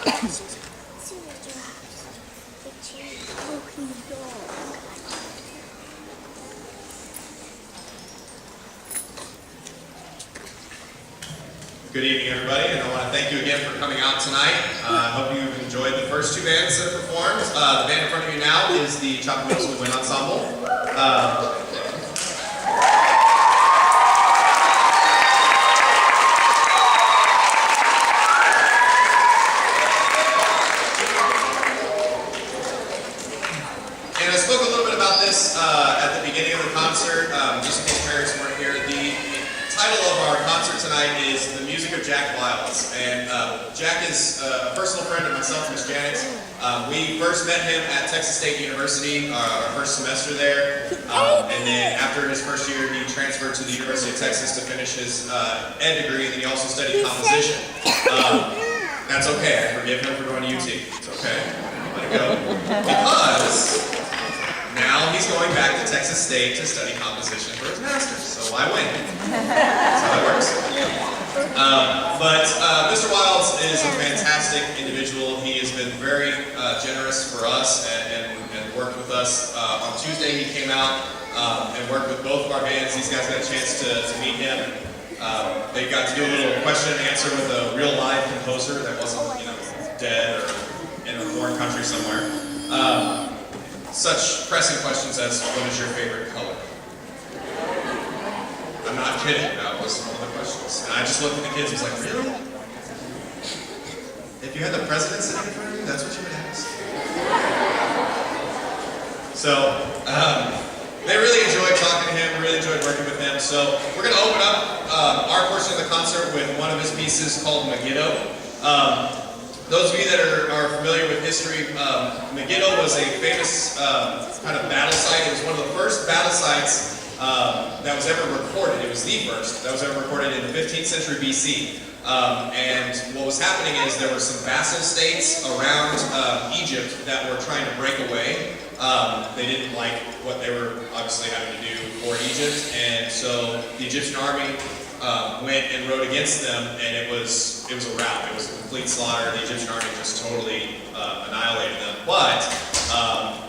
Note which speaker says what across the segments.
Speaker 1: Good evening, everybody, and I want to thank you again for coming out tonight. I hope you've enjoyed the first two bands that have performed. The band in front of you now is the Chapel Middle Wind Ensemble. And I spoke a little bit about this at the beginning of the concert, just in case parents weren't here. The title of our concert tonight is The Music of Jack Wilds. And Jack is a personal friend of myself and Miss Janet. We first met him at Texas State University, our first semester there. And then after his first year, he transferred to the University of Texas to finish his ed degree, and then he also studied composition. That's okay, I forgive him for going to UT. It's okay, let it go. Because now he's going back to Texas State to study composition for his master's, so I win. That's how it works. But Mr. Wilds is a fantastic individual. He has been very generous for us and worked with us. On Tuesday he came out and worked with both of our bands. These guys got a chance to meet him. They got to do a little question and answer with a real live composer that wasn't, dead or in a foreign country somewhere. Such pressing questions as, what is your favorite color? I'm not kidding, that was one of the questions. And I just looked at the kids and was like, really? If you had the president sitting in front of you, that's what you would ask? So, they really enjoyed talking to him, really enjoyed working with him. So, we're going to open up our portion of the concert with one of his pieces called Megiddo. Those of you that are familiar with history, Megiddo was a famous kind of battle site. It was one of the first battle sites that was ever recorded. It was the first that was ever recorded in the 15th century BC. And what was happening is there were some vassal states around Egypt that were trying to break away. They didn't like what they were obviously having to do for Egypt, and so the Egyptian army went and rode against them, and it was a rout. It was a complete slaughter. The Egyptian army just totally annihilated them. But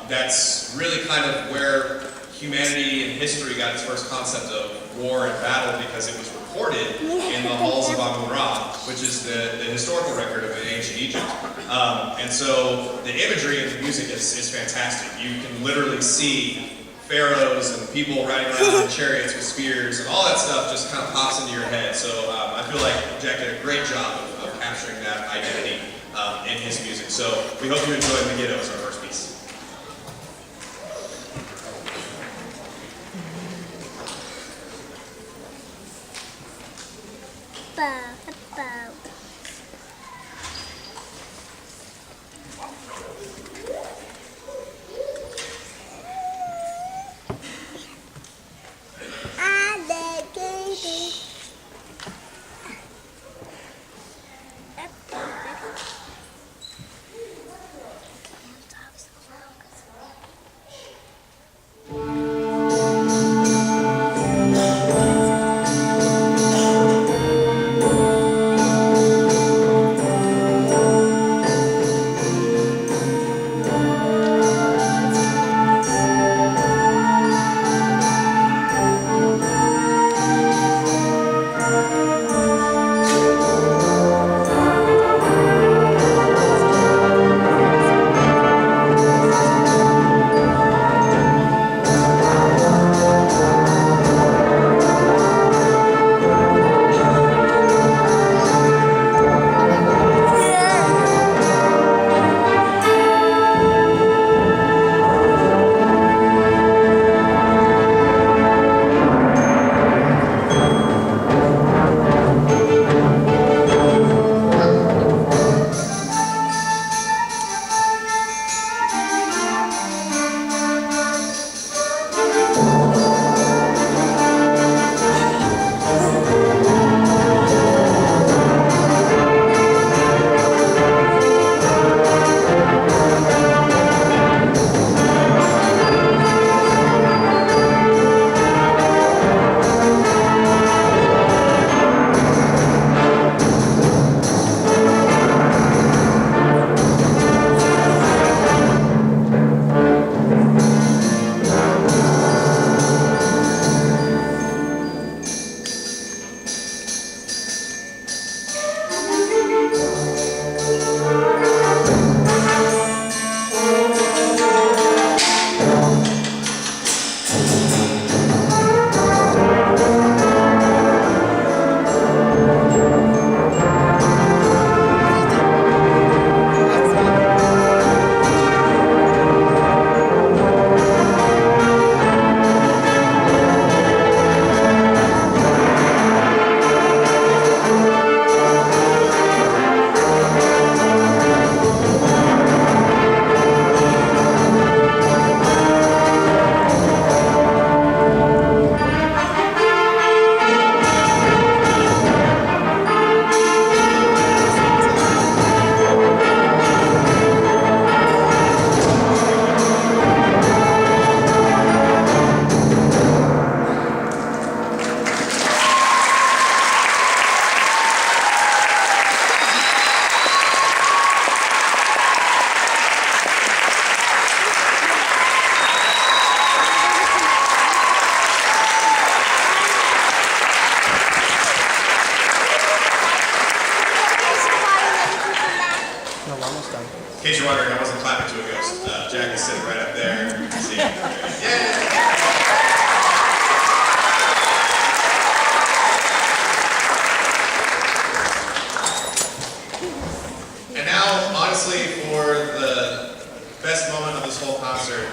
Speaker 1: that's really kind of where humanity and history got its first concept of war and battle, because it was recorded in the halls of Amun-Ra, which is the historical record of ancient Egypt. And so the imagery and the music is fantastic. You can literally see pharaohs and people riding around in chariots with spears, and all that stuff just kind of pops into your head. So I feel like Jack did a great job of capturing that identity in his music. So we hope you enjoy Megiddo as our first piece.
Speaker 2: almost done.
Speaker 1: In case you're wondering, I wasn't clapping to a ghost. Jack is sitting right up there. See? Yeah! And now, honestly, for the best moment of this whole concert,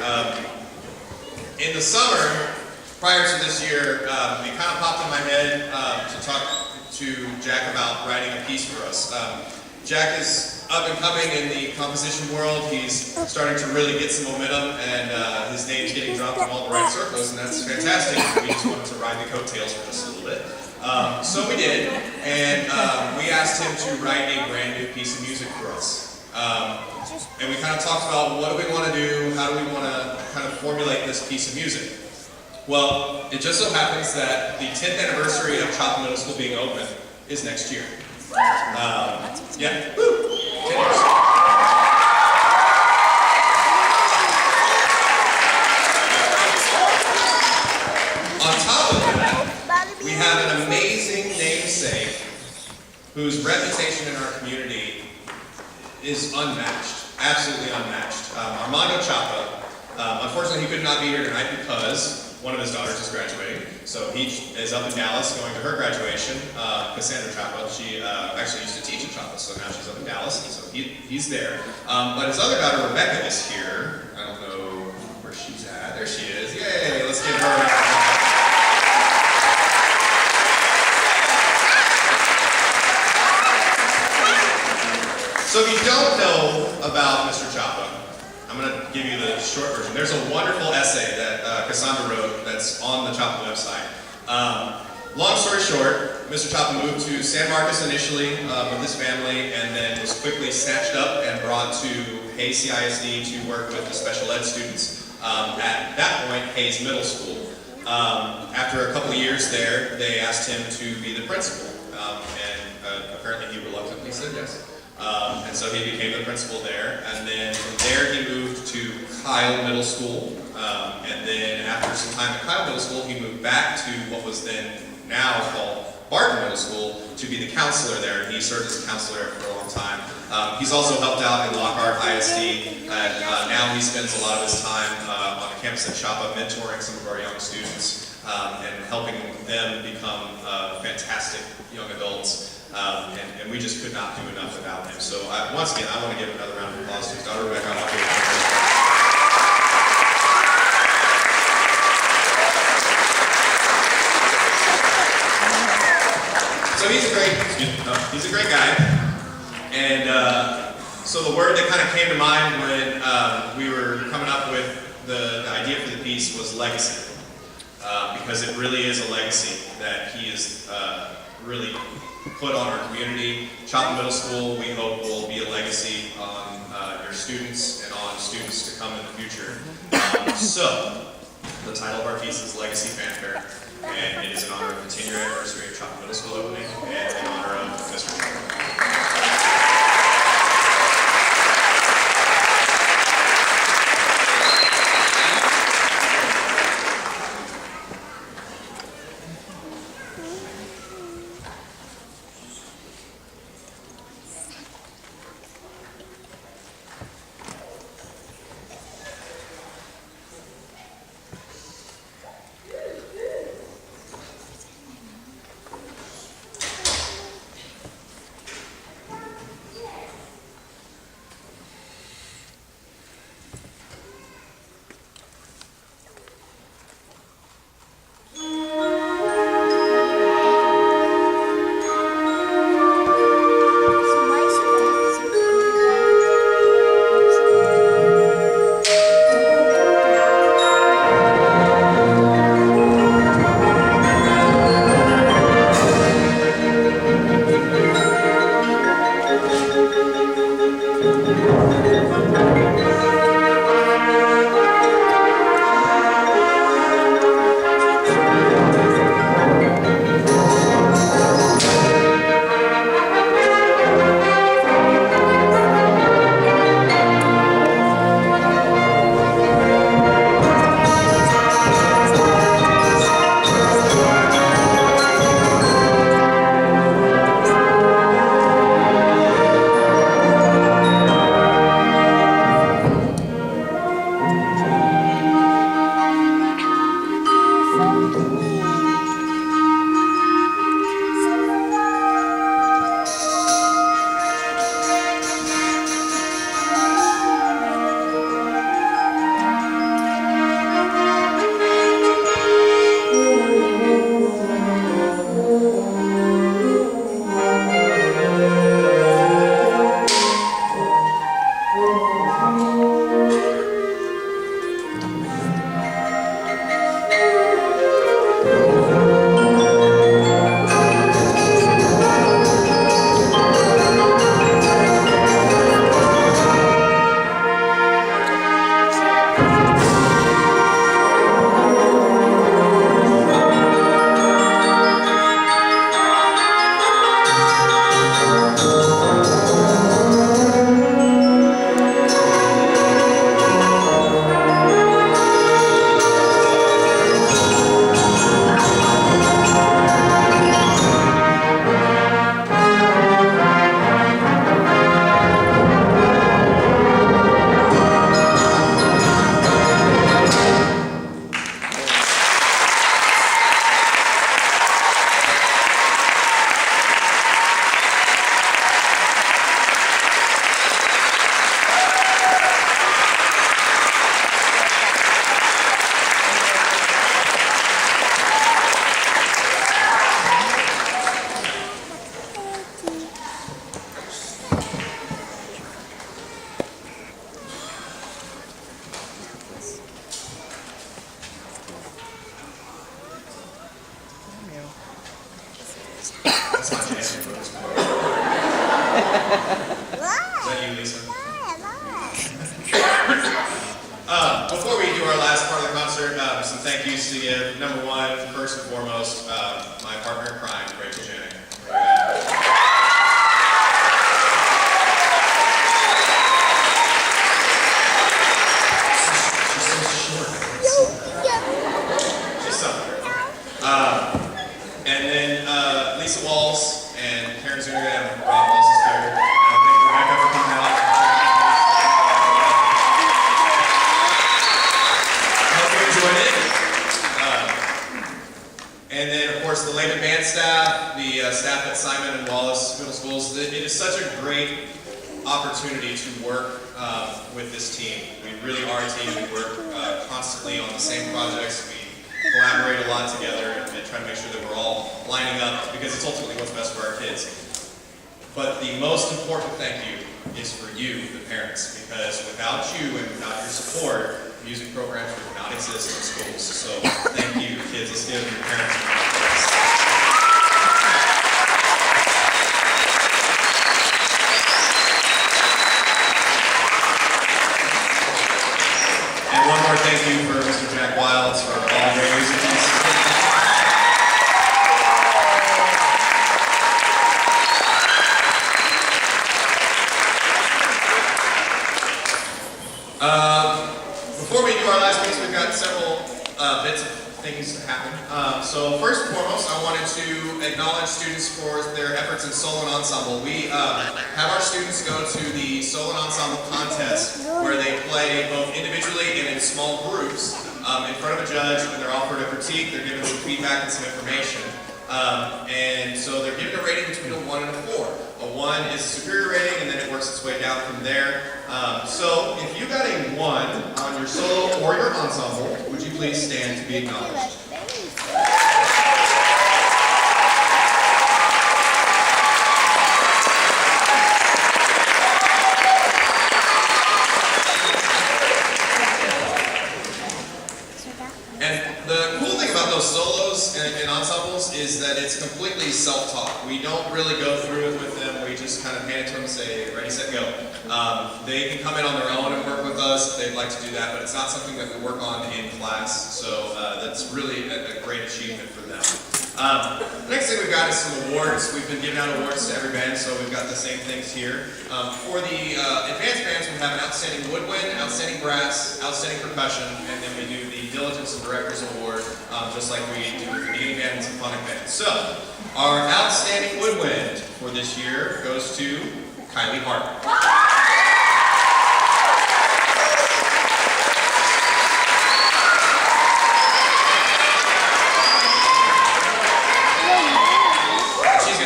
Speaker 1: in the summer, prior to this year, it kind of popped in my head to talk to Jack about writing a piece for us. Jack is up and coming in the composition world. He's starting to really get some momentum, and his name's getting dropped in all the right circles, and that's fantastic. We just wanted to ride the coattails for just a little bit. So we did, and we asked him to write a brand new piece of music for us. And we kind of talked about what do we want to do, how do we want to kind of formulate this piece of music. Well, it just so happens that the 10th anniversary of Chapel Middle School being open is next year. Yeah, woo! 10 years. On top of that, we have an amazing namesake whose reputation in our community is unmatched, absolutely unmatched. Armando Chapa, unfortunately he could not be here tonight because one of his daughters is graduating. So he is up in Dallas going to her graduation. Cassandra Chapa, she actually used to teach at Chapa, so now she's up in Dallas, and so he's there. But his other daughter, Rebecca, is here. I don't know where she's at. There she is. Yay, let's give her a round of applause. So if you don't know about Mr. Chapa, I'm going to give you the short version. There's a wonderful essay that Cassandra wrote that's on the Chapa website. Long story short, Mr. Chapa moved to San Marcos initially with his family, and then was quickly snatched up and brought to Hayes CISD to work with the special ed students. At that point, Hayes Middle School. After a couple of years there, they asked him to be the principal, and apparently he reluctantly said yes. And so he became the principal there, and then from there he moved to Kyle Middle School, and then after some time at Kyle Middle School, he moved back to what was then now called Barton Middle School to be the counselor there, and he served as a counselor there for a long time. He's also helped out in Lockhart ISD, and now he spends a lot of his time on the campus at Chapa mentoring some of our young students and helping them become fantastic young adults. And we just could not do enough without him. So once again, I want to give another round of applause to his daughter, Rebecca. So he's a great guy. And so the word that kind of came to mind when we were coming up with the idea for the piece was legacy. Because it really is a legacy that he is really put on our community. Chapel Middle School, we hope, will be a legacy on your students and on students to come in the future. So, the title of our piece is Legacy Fanfare, and it is in honor of the 10-year anniversary of Chapel Middle School opening, and in honor of Mr. Chapa. That's my jam for this part. Is that you, Lisa? Before we do our last part of the concert, some thank yous to give. Number one, first and foremost, my partner in crime, Rachel Janik. And then Lisa Walls and Karen Zuniga and Rob Walls is here. Thank you, Rebecca, for coming out. Hope you enjoyed it. And then, of course, the Laban Band staff, the staff at Simon and Wallace Middle Schools. It is such a great opportunity to work with this team. We really are a team. We work constantly on the same projects. We collaborate a lot together and try to make sure that we're all lining up because it's ultimately what's best for our kids. But the most important thank you is for you, the parents, because without you and without your support, music programs would not exist in schools. So thank you, kids. Let's give your parents a round of applause. And one more thank you for Mr. Jack Wilds for all the great music he's Before we do our last piece, we've got several bits of things to happen. So first and foremost, I wanted to acknowledge students for their efforts in solo and ensemble. We have our students go to the solo and ensemble contest where they play both individually and in small groups in front of a judge, and they're offered a critique, they're given some feedback and some information. And so they're given a rating between a 1 and a 4. A 1 is a superior rating, and then it works its way down from there. So if you got a 1 on your solo or your ensemble, would you please stand to be acknowledged? And the cool thing about those solos and ensembles is that it's completely self-taught. We don't really go through it with them. We just kind of hand it to them and say, ready, set, go. They can come in on their own and work with us if they'd like to do that, but it's not something that we work on in class. So that's really a great achievement for them. The next thing we've got is some awards. We've been giving out awards to every band, so we've got the same things here. For the advanced bands, we have an outstanding woodwind, outstanding brass, outstanding percussion, and then we do the Diligence of Directors Award, just like we do with the beginning band and symphonic band. So, our outstanding woodwind for this year goes to Kylie Hart.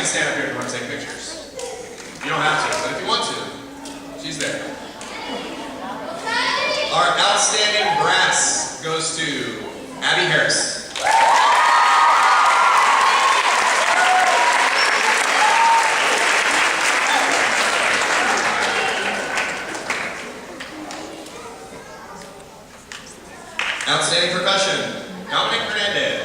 Speaker 1: Stand up here if you want to take pictures. You don't have to, but if you want to, she's there. Our outstanding brass goes to Abby Harris. Outstanding percussion, Dominic Hernandez.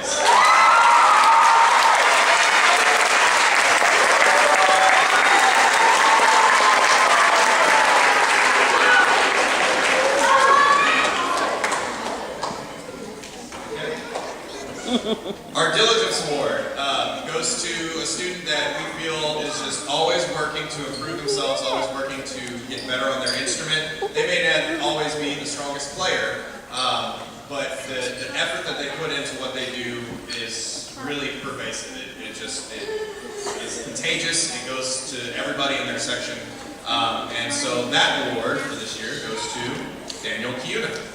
Speaker 1: Our Diligence Award goes to a student that we feel is just always working to improve themselves, always working to get better on their instrument. They may not always be the strongest player, but the effort that they put into what they do is really pervasive. It is contagious. It goes to everybody in their section. And so that award for this year goes to Daniel Kiuna.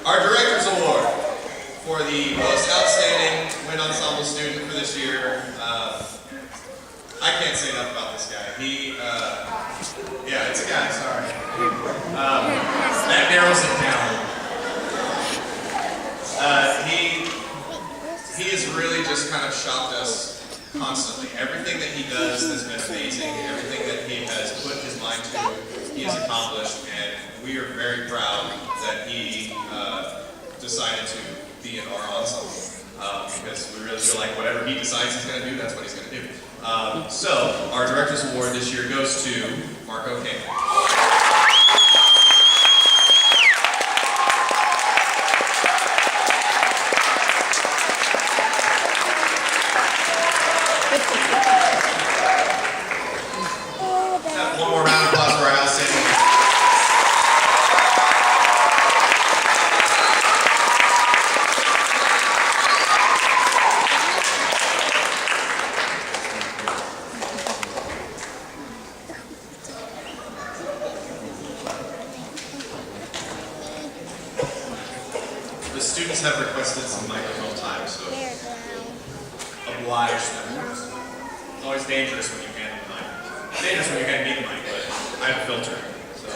Speaker 1: Our Director's Award for the most outstanding wind ensemble student for this year. I can't say enough about this guy. Yeah, it's a guy, sorry. That narrows it down. He has really just kind of shocked us constantly. Everything that he does has been amazing. Everything that he has put his mind to, he has accomplished, and we are very proud that he decided to be in our ensemble. Because we really feel like whatever he decides he's going to do, that's what he's going to do. So, our Director's Award this year goes to Marco King. One more round of applause for our outstanding. The students have requested some microphone time, so oblige them. It's always dangerous when you hand the mic. It's dangerous when you hand me the mic, but I have a filter, so.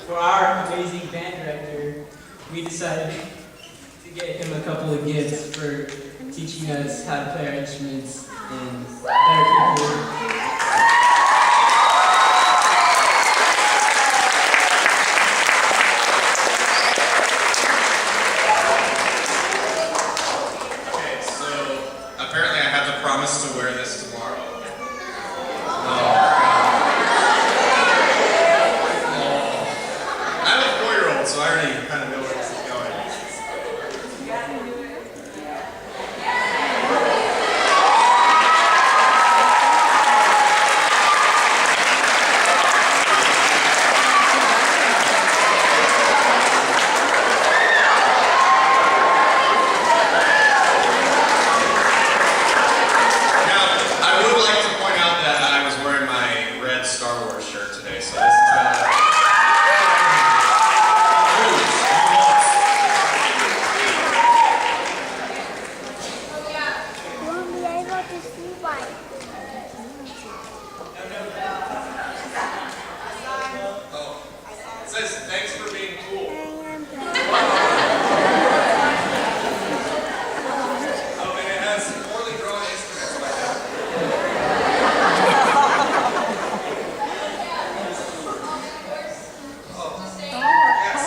Speaker 2: For our amazing band director, we decided to get him a couple of gifts for teaching us how to play our instruments and better people.
Speaker 1: Okay, so apparently I have to promise to wear this tomorrow. So I already kind of know where this is going. Now, I would like to point out that I was wearing my red Star Wars shirt today, so this is It says, thanks for being cool. Oh, and it has poorly drawn instruments like that. Oh, yes.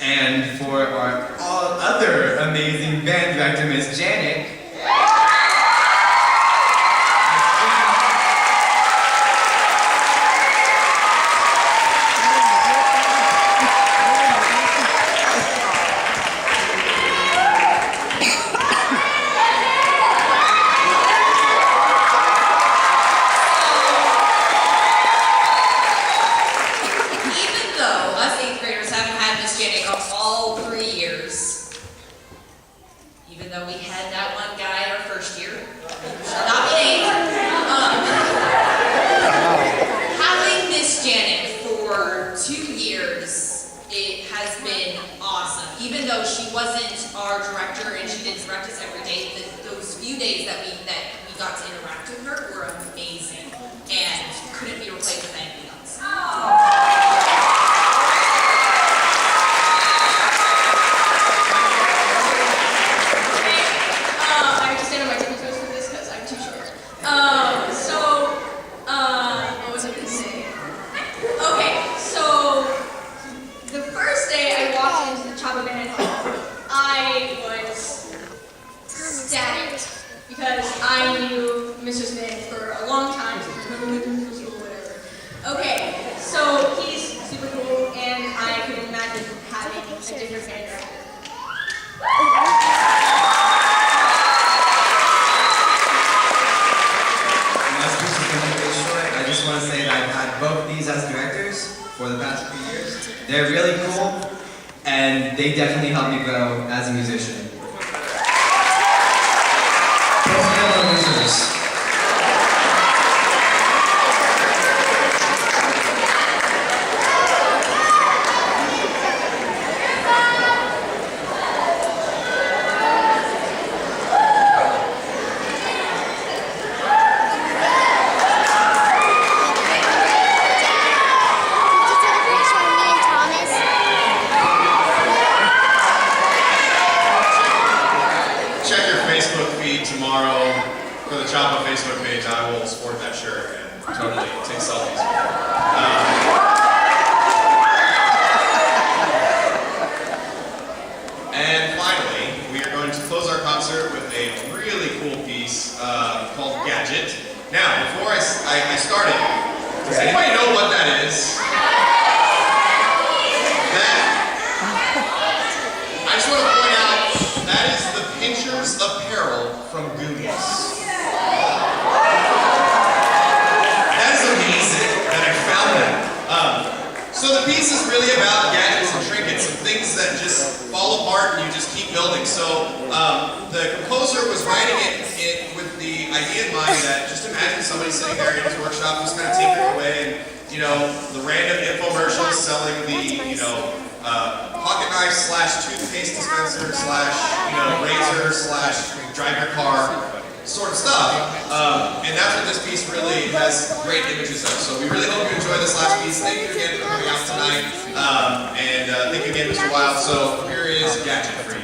Speaker 3: And for our all other amazing band director, Miss Janet.
Speaker 4: Even though us 8th graders haven't had Miss Janet all 3 years, even though we had that one guy our first year, shall not be named, having Miss Janet for 2 years, it has been awesome. Even though she wasn't our director and she didn't direct us every day, those few days that we got to interact with her were amazing and couldn't be replaced with anything else. I have to stand on my tippy toes for this because I'm too short. What was I going to say? Okay, so the first day I walked into the Chapa Band Hall, I was ecstatic because I knew Mr. Smith for a long time, whatever. Okay, so he's super cool, and I could imagine having a different band director.
Speaker 3: I just want to say that I've had both these as directors for the past few years. They're really cool, and they definitely helped me grow as a musician.
Speaker 1: Check your Facebook feed tomorrow for the Chapa Facebook page. I will sport that shirt and totally take selfies. And finally, we are going to close our concert with a really cool piece called Gadget. Now, before I started, does anybody know what that is? I just want to point out, that is the Pincher's apparel from Goonies. That is amazing that I found that. So the piece is really about gadgets and trinkets and things that just fall apart and you just keep building. So the composer was writing it with the idea in mind that just imagine somebody sitting there in his workshop just kind of tinkering away and, you know, the random infomercials selling the, you know, pocket knife / toothpaste dispenser / razor / drive your car sort of stuff. And that's what this piece really has great images of. So we really hope you enjoy this last piece. Thank you again for coming out tonight. And thank you again, Mr. Wild. So here is Gadget for you.